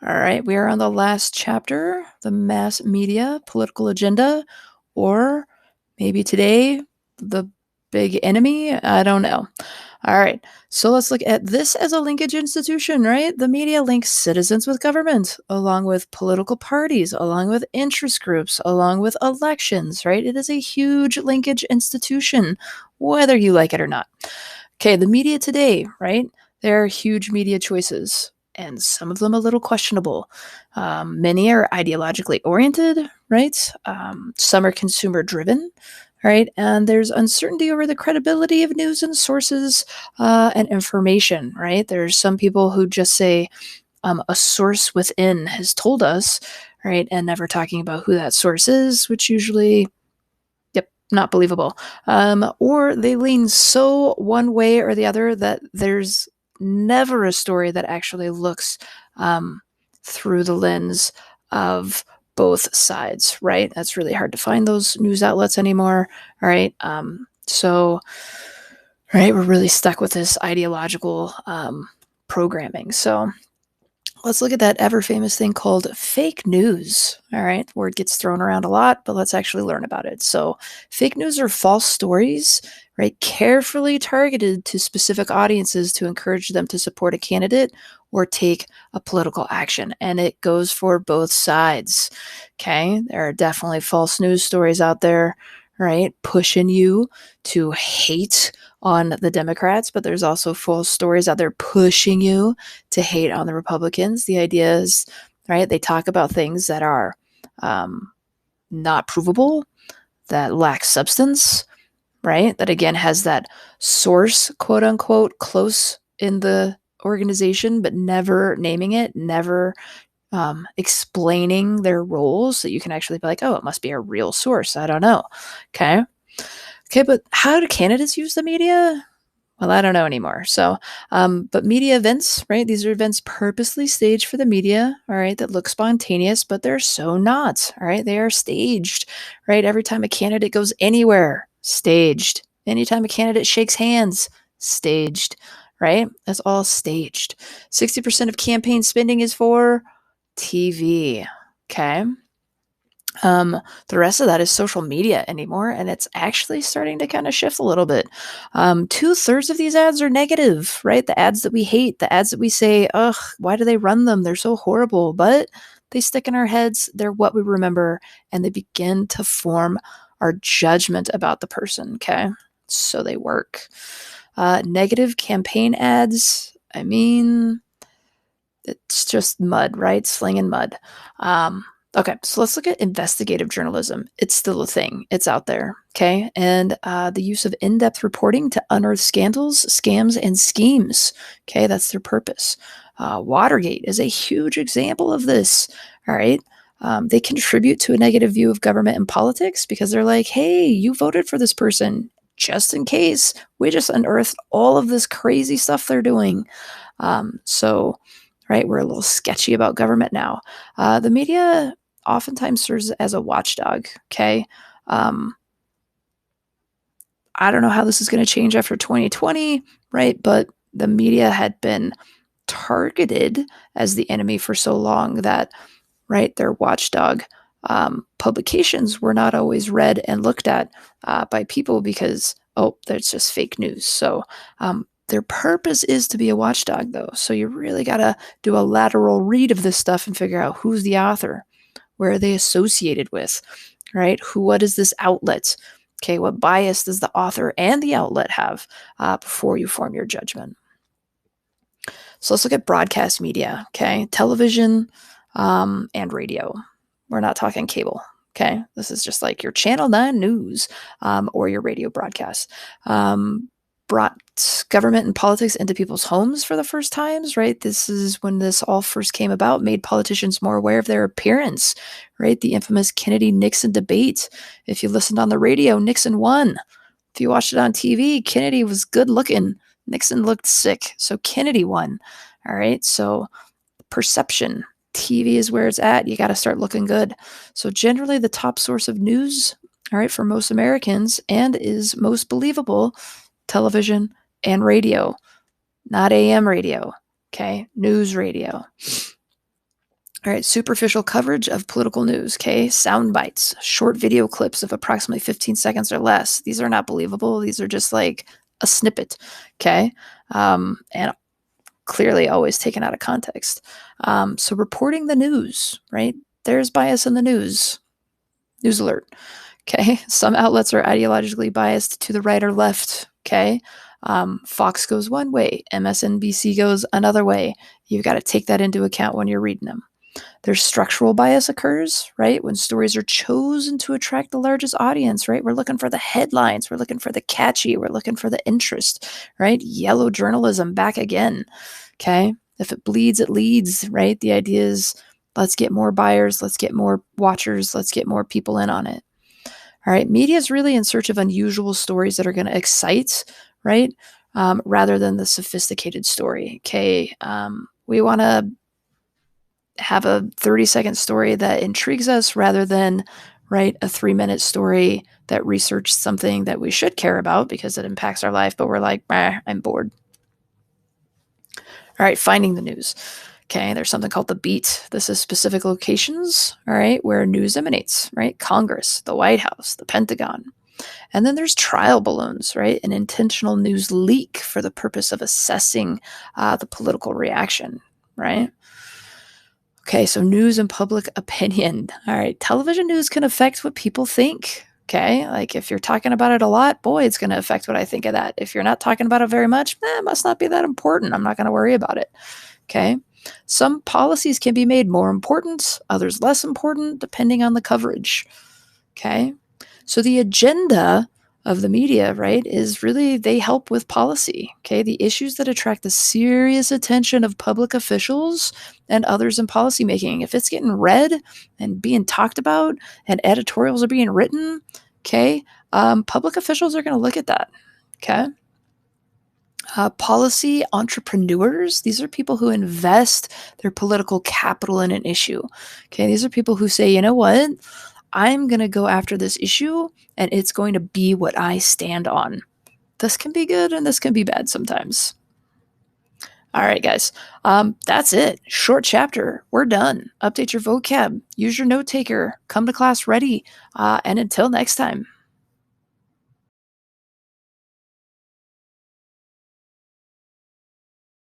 All right, we are on the last chapter, the mass media, political agenda, or maybe today, the big enemy. I don't know. All right, so let's look at this as a linkage institution, right? The media links citizens with government, along with political parties, along with interest groups, along with elections, right? It is a huge linkage institution, whether you like it or not. Okay, the media today, right? There are huge media choices, and some of them a little questionable. Many are ideologically oriented, right? Some are consumer driven, right? And there's uncertainty over the credibility of news and sources and information, right? There's some people who just say a source within has told us, right? And never talking about who that source is, which usually not believable. Or they lean so one way or the other that there's never a story that actually looks through the lens of both sides, right? That's really hard to find those news outlets anymore, all right? So, right, we're really stuck with this ideological programming. So, let's look at that ever famous thing called fake news. All right, the word gets thrown around a lot, but let's actually learn about it. So, fake news are false stories, right? Carefully targeted to specific audiences to encourage them to support a candidate or take a political action. And it goes for both sides. Okay, there are definitely false news stories out there, right? Pushing you to hate on the Democrats, but there's also false stories out there pushing you to hate on the Republicans. The idea is, right, they talk about things that are not provable, that lack substance, right? That again has that source, quote unquote, close in the organization, but never naming it, never explaining their roles, so you can actually be like, oh, it must be a real source. I don't know. Okay. Okay, but how do candidates use the media? Well, I don't know anymore. So, but media events, right? These are events purposely staged for the media, all right, that look spontaneous, but they're so not, all right? They are staged, right? Every time a candidate goes anywhere, staged. Anytime a candidate shakes hands, staged, right? That's all staged. 60% of campaign spending is for TV, okay? The rest of that is social media anymore, and it's actually starting to kind of shift a little bit. 2/3 of these ads are negative, right? The ads that we hate, the ads that we say, ugh, why do they run them? They're so horrible, but they stick in our heads. They're what we remember, and they begin to form our judgment about the person, okay? So they work. Negative campaign ads, I mean, it's just mud, right? Slinging mud. Okay, so let's look at investigative journalism. It's still a thing. It's out there, okay? And the use of in-depth reporting to unearth scandals, scams, and schemes. Okay, that's their purpose. Watergate is a huge example of this. All right. They contribute to a negative view of government and politics because they're like, hey, you voted for this person. Just in case, we just unearthed all of this crazy stuff they're doing. So, right, we're a little sketchy about government now. The media oftentimes serves as a watchdog, okay? I don't know how this is going to change after 2020, right? But the media had been targeted as the enemy for so long that, right, their watchdog publications were not always read and looked at by people because, oh, that's just fake news. So their purpose is to be a watchdog, though. So you really got to do a lateral read of this stuff and figure out who's the author, where are they associated with, right? What is this outlet? Okay, what bias does the author and the outlet have before you form your judgment? So let's look at broadcast media, okay? Television and radio. We're not talking cable, okay? This is just like your Channel 9 news or your radio broadcast. Brought government and politics into people's homes for the first times, right? This is when this all first came about, made politicians more aware of their appearance, right? The infamous Kennedy-Nixon debate. If you listened on the radio, Nixon won. If you watched it on TV, Kennedy was good looking. Nixon looked sick. So Kennedy won. All right. So perception. TV is where it's at. You got to start looking good. So generally the top source of news, all right, for most Americans and is most believable, television and radio, not AM radio. Okay. News radio. All right, superficial coverage of political news, okay? Sound bites, short video clips of approximately 15 seconds or less. These are not believable. These are just like a snippet, okay? And clearly always taken out of context. So reporting the news, right? There's bias in the news. News alert. Okay. Some outlets are ideologically biased to the right or left. Okay. Fox goes one way, MSNBC goes another way. You've got to take that into account when you're reading them. There's structural bias occurs, right? When stories are chosen to attract the largest audience, right? We're looking for the headlines, we're looking for the catchy, we're looking for the interest, right? Yellow journalism back again. Okay. If it bleeds, it leads, right? The idea is let's get more buyers, let's get more watchers, let's get more people in on it. All right. Media is really in search of unusual stories that are going to excite, right? Rather than the sophisticated story. Okay. We want to have a 30-second story that intrigues us rather than, right, a 3-minute story that researched something that we should care about because it impacts our life, but we're like, I'm bored. All right, finding the news. Okay, there's something called the beat. This is specific locations, all right, where news emanates, right? Congress, the White House, the Pentagon. And then there's trial balloons, right? An intentional news leak for the purpose of assessing the political reaction, right? Okay, so news and public opinion. All right, television news can affect what people think. Okay, like if you're talking about it a lot, boy, it's going to affect what I think of that. If you're not talking about it very much, it must not be that important. I'm not going to worry about it. Okay, some policies can be made more important, others less important, depending on the coverage. Okay, so the agenda of the media, right, is really they help with policy. Okay, the issues that attract the serious attention of public officials and others in policymaking. If it's getting read and being talked about and editorials are being written, okay, public officials are going to look at that. Okay. Policy entrepreneurs, these are people who invest their political capital in an issue. Okay, these are people who say, you know what? I'm going to go after this issue and it's going to be what I stand on. This can be good and this can be bad sometimes. All right, guys. That's it. Short chapter. We're done. Update your vocab. Use your note taker. Come to class ready. And until next time.